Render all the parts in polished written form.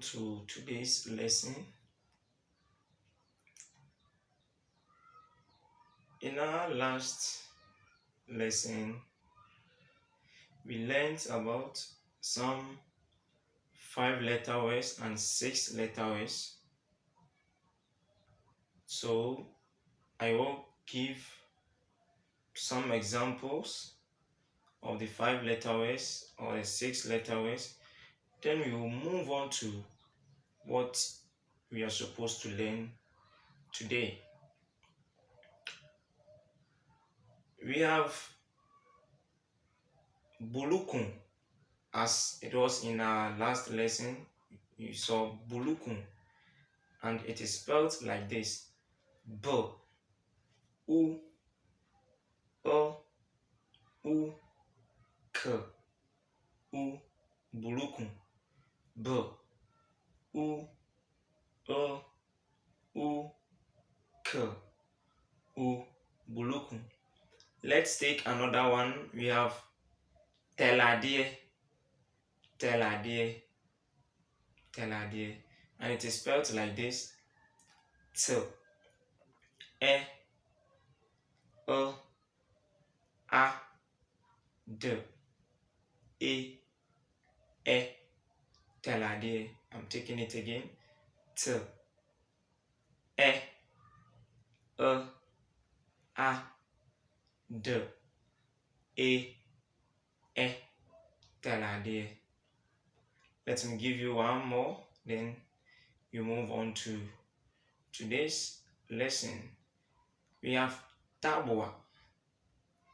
to today's lesson. In our last lesson, we learned about some 5-letter words and 6-letter words. So I will give some examples of the 5-letter words or the 6-letter words. Then we will move on to what we are supposed to learn today. We have bulukun, as it was in our last lesson. You saw bulukun, and it is spelled like this: B, U, O, U, K, U, bulukun. B, U, O, U, K, U, bulukun. Let's take another one. We have teladie, teladie, teladie, and it is spelled like this: T, E, A, D, E, teladie. I'm taking it again: T, E, A, D, E, teladie. Let me give you one more, then you move on to today's lesson. We have tabua,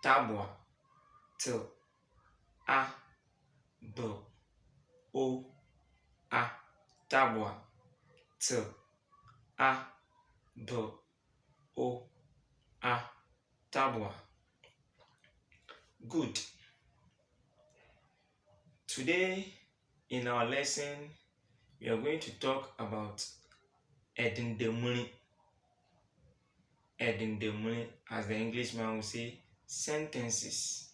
tabua, T, A, B, O, A, tabua, T, A, B, O, A, tabua. Good. Today in our lesson, we are going to talk about Ɛdendɛmunli. Ɛdendɛmunli, as the Englishman will say, sentences.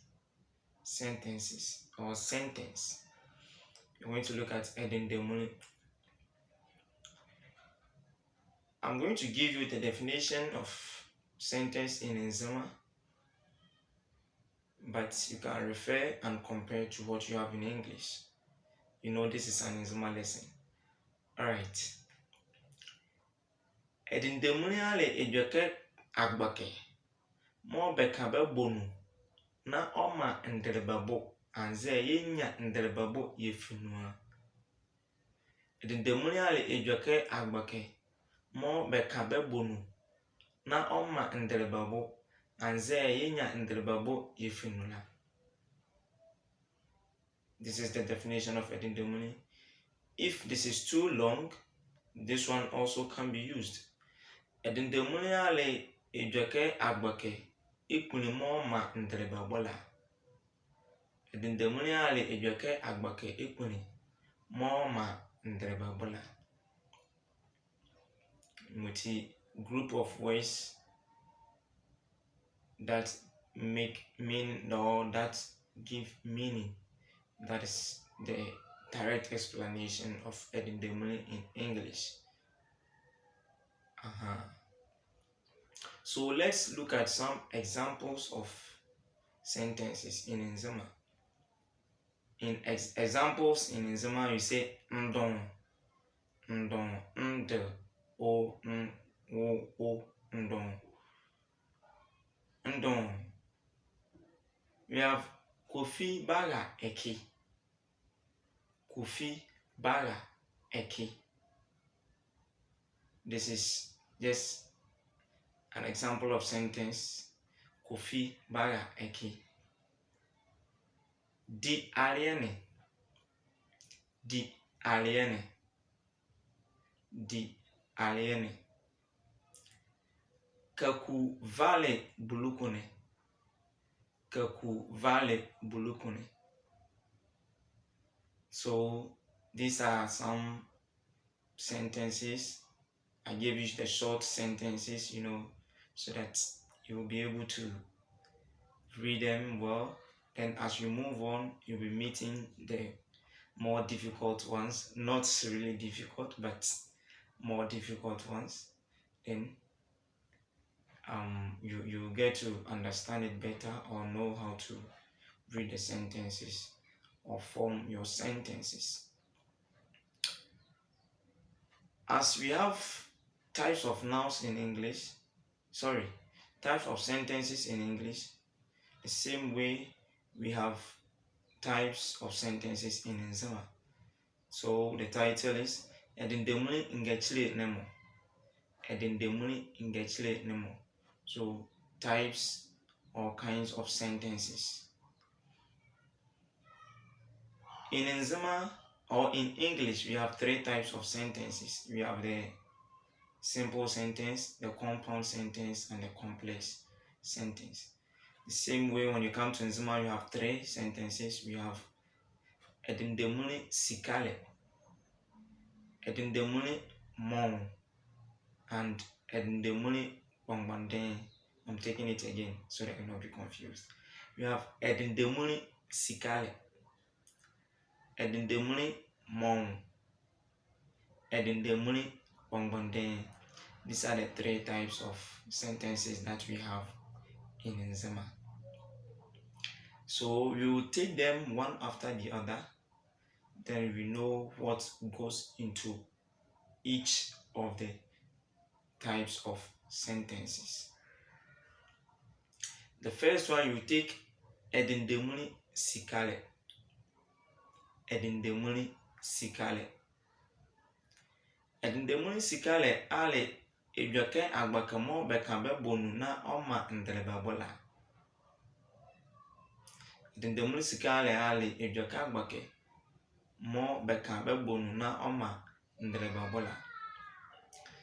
Sentences or sentence. We're going to look at Ɛdendɛmunli. I'm going to give you the definition of sentence in Nzema, but you can refer and compare to what you have in English. You know this is an Nzema lesson. Alright. Ɛdendɛmunli ale edweke agbake. Mo beka bebonu na oma ndrebabo anze yenya ndrebabo yefinua. Ɛdendɛmunli ale edweke agbake. Mo beka bebonu na oma ndrebabo anze yenya ndrebabo yefinula. This is the definition of Ɛdendɛmunli. If this is too long, this one also can be used. Ɛdendɛmunli ale edweke agbake ikunimo ma ndrebabola. Ɛdendɛmunli ale edweke agbake ikunimo ma ndrebabola. Multi group of words that make meaning or that give meaning. That is the direct explanation of Ɛdendɛmunli in English. So let's look at some examples of sentences in Nzema. In examples in Nzema, you say ndon, ndon, nd, o, n, o, ndon, ndon. We have Kofi baga eki, Kofi baga eki. This is just an example of sentence. Kofi baga eki. Di aliene, di aliene, di aliene. Kaku vale bulukune, kaku vale bulukune. So these are some sentences. I gave you the short sentences, so that you will be able to read them well. Then as you move on, you'll be meeting the more difficult ones, not really difficult, but more difficult ones, then you get to understand it better or know how to read the sentences or form your sentences. As we have types of nouns in English, types of sentences in English, the same way we have types of sentences in Nzema. So the title is Ɛdendɛmunli ngɛkyile nemo. Ɛdendɛmunli ngɛkyile nemo. So types or kinds of sentences. In Nzema or in English, we have three types of sentences. We have the simple sentence, the compound sentence, and the complex sentence. The same way when you come to Nzema, you have three sentences. We have Ɛdendɛmunli sikale, Ɛdendɛmunli mon, and Ɛdendɛmunli bongbanden. I'm taking it again so that you will not be confused. We have Ɛdendɛmunli sikale, Ɛdendɛmunli mon, Ɛdendɛmunli bongbanden. These are the three types of sentences that we have in Nzema. So we will take them one after the other, then we know what goes into each of the types of sentences. The first one, you take Ɛdendɛmunli sikale. Ɛdendɛmunli sikale. Ɛdendɛmunli sikale ale edwake agbakamo beka bonu na oma ndrebabola. Ɛdendɛmunli sikale ale edwake agbake mo beka bonu na oma ndrebabola.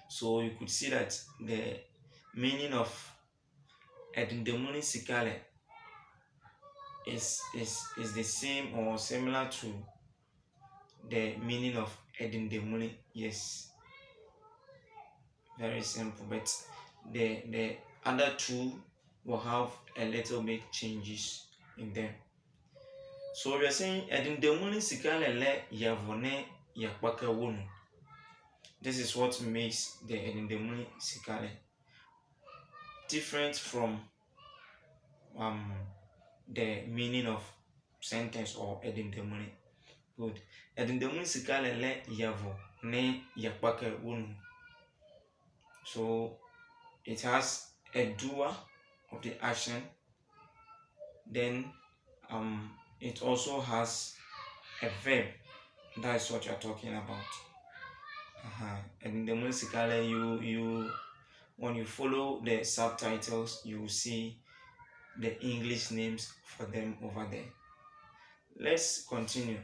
So you could see that the meaning of Ɛdendɛmunli sikale is the same or similar to the meaning of Ɛdendɛmunli. Yes, very simple, but the other two will have a little bit changes in them. So we are saying Ɛdendɛmunli sikale le yavone yakpake wonu. This is what makes the Ɛdendɛmunli sikale different from the meaning of sentence or Ɛdendɛmunli. Good. Ɛdendɛmunli sikale le yavo ne yakpake wonu. So it has a doer of the action. Then it also has a verb. That is what you are talking about. Ɛdendɛmunli sikale, you when you follow the subtitles, you will see the English names for them over there. Let's continue.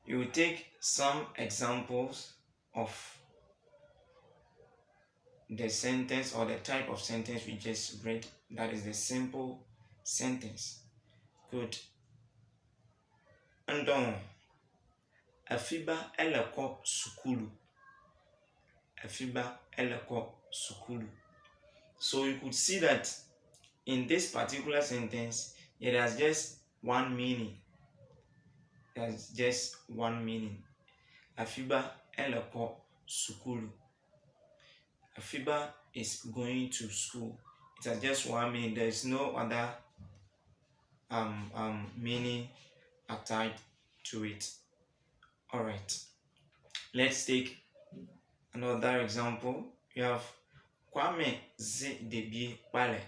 You will take some examples of the sentence or the type of sentence we just read. That is the simple sentence. Good. Andon afiba eleko sukulu. Afiba eleko sukulu. So you could see that in this particular sentence, it has just one meaning. It has just one meaning. Afiba eleko sukulu. Afiba is going to school. It has just one meaning. There is no other meaning attached to it. All right. Let's take another example. You have Kwame ze debie bale.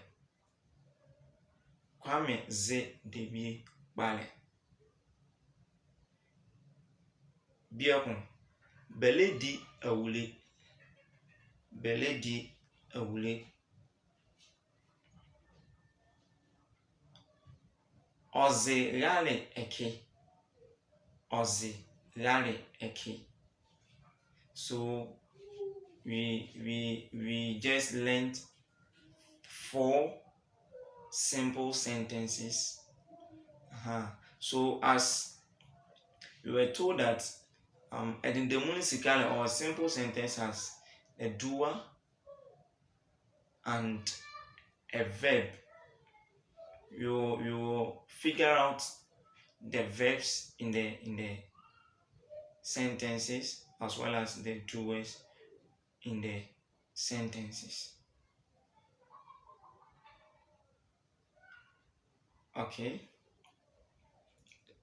Kwame ze debie bale. Biakon bele di awule. Bele di awule. Oze lale eke. Oze lale eke. So we just learned 4 simple sentences. So as we were told that Ɛdendɛmunli sikale or a simple sentence has a doer and a verb. You figure out the verbs in the sentences as well as the doers in the sentences. Okay,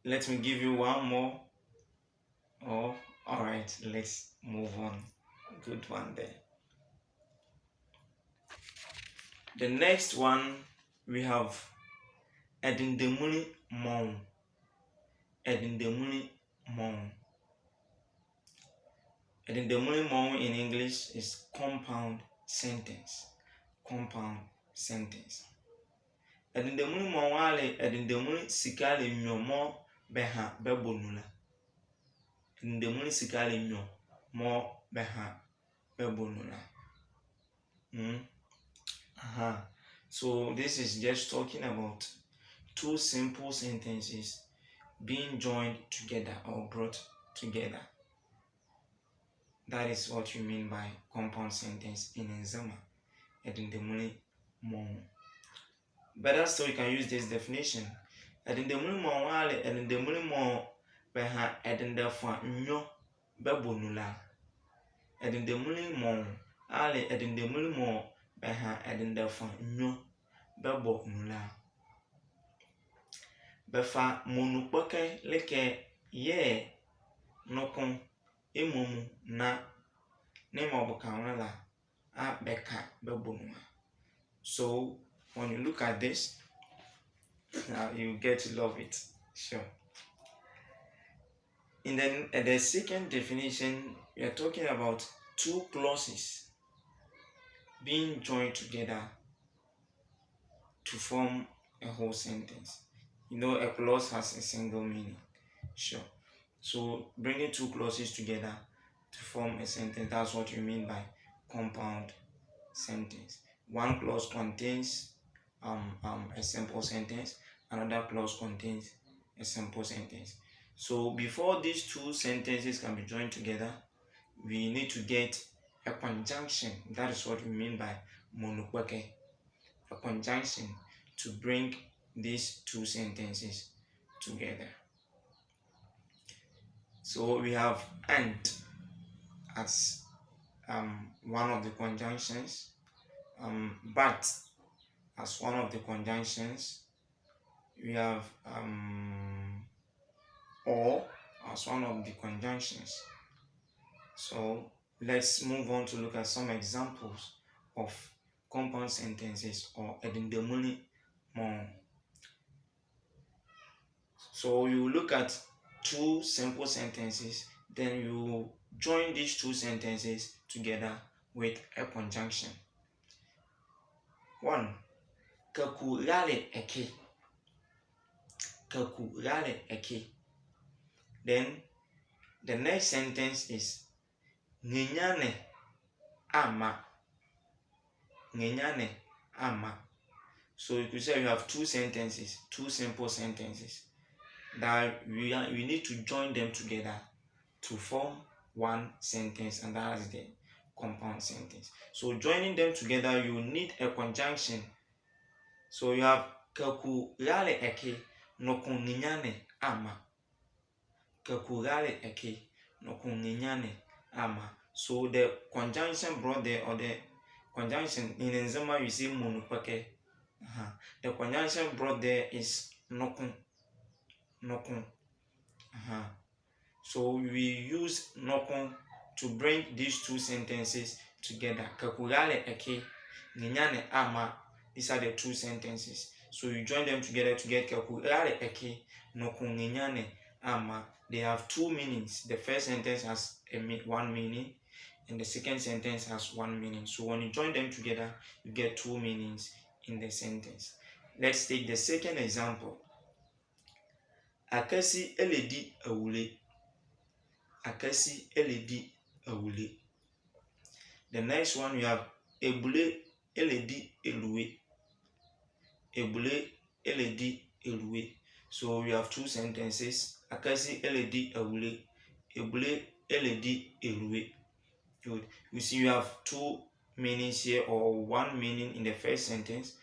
let me give you one more. Oh, all right, let's move on. Good one there. The next one we have Ɛdendɛmunli mɔn. Ɛdendɛmunli mɔn. Ɛdendɛmunli mɔn in English is compound sentence. Compound sentence. Ɛdendɛmunli mɔn ale ɛdendɛmunli sika le nyɔmɔ bɛha bɛbonula. Ɛdendɛmunli sika le nyɔmɔ bɛha bɛbonula. So this is just talking about two simple sentences being joined together or brought together. That is what you mean by compound sentence in Nzema. Ɛdendɛmunli mɔn. Better still, you can use this definition. Ɛdendɛmunli mɔn ale ɛdendɛmunli mɔn bɛha ɛdendɛfa nyɔ bɛbonula. Ɛdendɛmunli mɔn ale ɛdendɛmunli mɔn bɛha ɛdendɛfa nyɔ bɛbonula. Bɛfa monukpɔkɛ leke yɛ nokun emomu na ne mɔbukawala a bɛka bɛbonula. So when you look at this, you get to love it. Sure. In the second definition, we are talking about two clauses being joined together to form a whole sentence. You know, a clause has a single meaning. Sure. So bringing two clauses together to form a sentence, that's what you mean by compound sentence. One clause contains a simple sentence, another clause contains a simple sentence. So before these two sentences can be joined together, we need to get a conjunction. That is what we mean by monokweke. A conjunction to bring these two sentences together. So we have and as one of the conjunctions, but as one of the conjunctions, we have or as one of the conjunctions. So let's move on to look at some examples of compound sentences or ɛdendɛmunli mɔn. So you look at two simple sentences, then you join these two sentences together with a conjunction. One, kaku rale eke. Kaku rale eke. Then the next sentence is ngenyane ama. Ngenyane ama. So you could say you have two sentences, two simple sentences that we need to join them together to form one sentence, and that is the compound sentence. So joining them together, you need a conjunction. So you have kaku rale eke nokun ngenyane ama. Kaku rale eke nokun ngenyane ama. So the conjunction brought there, or the conjunction in Nzema you see monukpeke. The conjunction brought there is nokun. Nokun. So we use nokun to bring these two sentences together. Kakurale eke, ngenyane ama. These are the two sentences. So you join them together to get kakurale eke, nokun ngenyane ama. They have two meanings. The first sentence has one meaning, and the second sentence has one meaning. So when you join them together, you get two meanings in the sentence. Let's take the second example. Akasi eledi awule. Akasi eledi awule. The next one we have ebule eledi eluwe. Ebule eledi eluwe. So we have two sentences. Akasi eledi awule. Ebule eledi eluwe. Good. You see you have two meanings here, or one meaning in the first sentence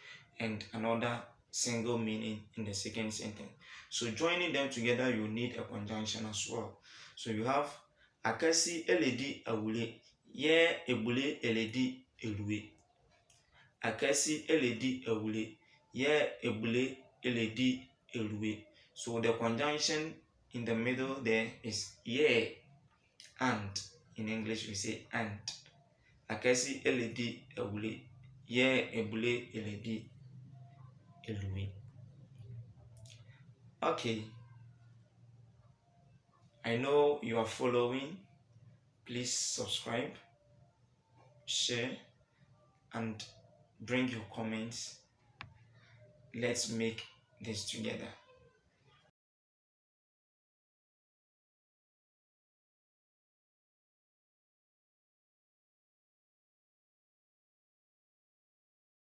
and another single meaning in the second sentence. So joining them together, you need a conjunction as well. So you have akasi eledi awule, ye ebule eledi elue. Akasi eledi awule, ye ebule eledi elue. So the conjunction in the middle there is ye, and in English we say and. Akasi eledi awule, ye ebule eledi elue. Okay, I know you are following. Please subscribe, share, and bring your comments. Let's make this together.